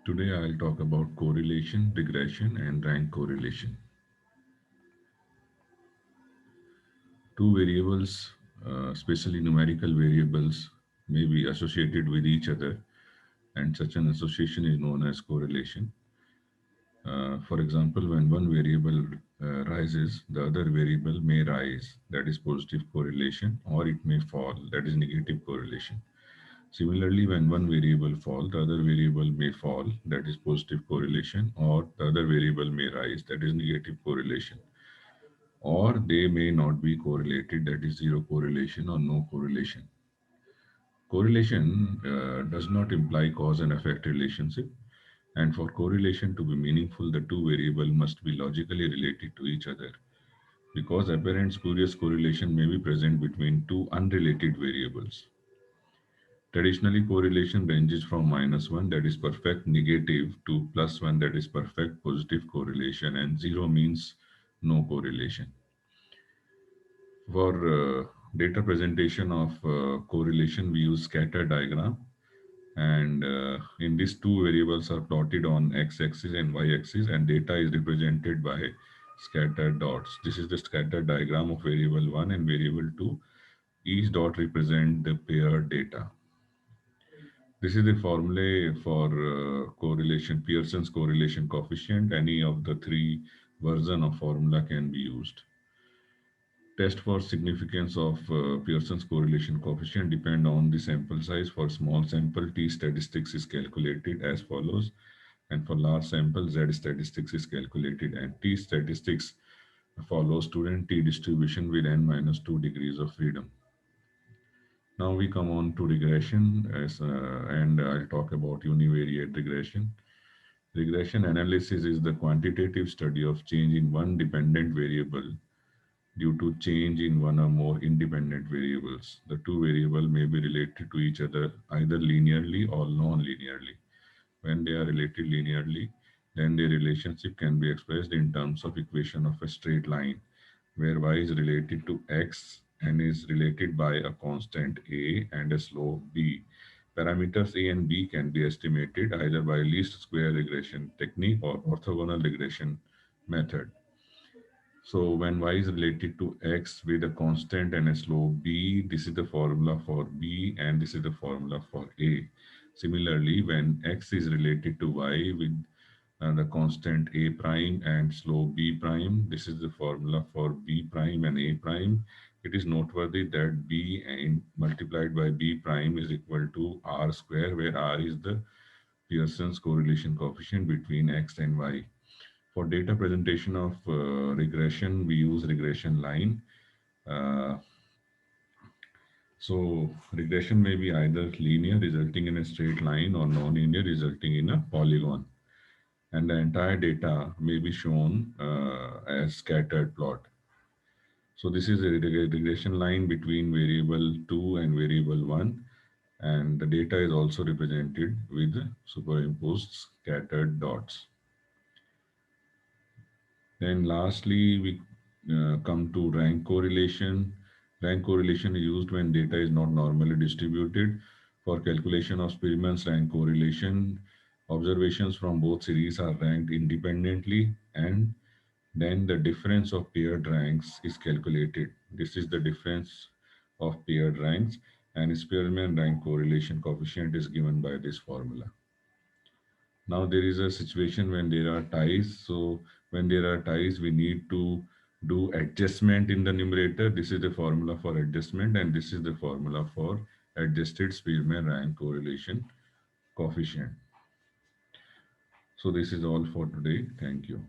Today I'll talk about correlation, regression, and rank correlation. Two variables, especially numerical variables, may be associated with each other, and such an association is known as correlation. For example, when one variable rises, the other variable may rise, that is positive correlation, or it may fall, that is negative correlation. Similarly, when one variable falls, the other variable may fall, that is positive correlation, or the other variable may rise, that is negative correlation. Or they may not be correlated, that is zero correlation or no correlation. Correlation does not imply cause and effect relationship, and for correlation to be meaningful, the two variables must be logically related to each other. Because apparent spurious correlation may be present between two unrelated variables. Traditionally, correlation ranges from -1, that is perfect negative, to +1, that is perfect positive correlation, and 0 means no correlation. For data presentation of correlation, we use scatter diagram, and in these two variables are plotted on x-axis and y-axis, and data is represented by scattered dots. This is the scatter diagram of variable 1 and variable 2. Each dot represent the paired data. This is the formula for correlation, Pearson's correlation coefficient. Any of the three version of formula can be used. Test for significance of Pearson's correlation coefficient depend on the sample size. For small sample, T statistics is calculated as follows, and for large sample, Z statistics is calculated, and T statistics follows student T distribution with n minus 2 degrees of freedom. Now we come on to regression, and I'll talk about univariate regression. Regression analysis is the quantitative study of change in one dependent variable due to change in one or more independent variables. The two variables may be related to each other either linearly or non-linearly. When they are related linearly, then their relationship can be expressed in terms of equation of a straight line, where y is related to x and is related by a constant a and a slope b. Parameters a and b can be estimated either by least square regression technique or orthogonal regression method. So when y is related to x with a constant and a slope b, this is the formula for b and this is the formula for a. Similarly, when x is related to y with the constant a prime and slope b prime, this is the formula for b prime and a prime. It is noteworthy that b multiplied by b prime is equal to r square, where r is the Pearson's correlation coefficient between x and y. For data presentation of regression, we use regression line. Uh, so regression may be either linear, resulting in a straight line, or non-linear, resulting in a polygon. And the entire data may be shown as scattered plot. So this is a regression line between variable 2 and variable 1. And the data is also represented with superimposed scattered dots. Then lastly, we come to rank correlation. Rank correlation is used when data is not normally distributed. For calculation of Spearman's rank correlation, observations from both series are ranked independently, and then the difference of paired ranks is calculated. This is the difference of paired ranks, and Spearman rank correlation coefficient is given by this formula. Now there is a situation when there are ties. So when there are ties, we need to do adjustment in the numerator. This is the formula for adjustment, and this is the formula for adjusted Spearman rank correlation coefficient. So this is all for today. Thank you.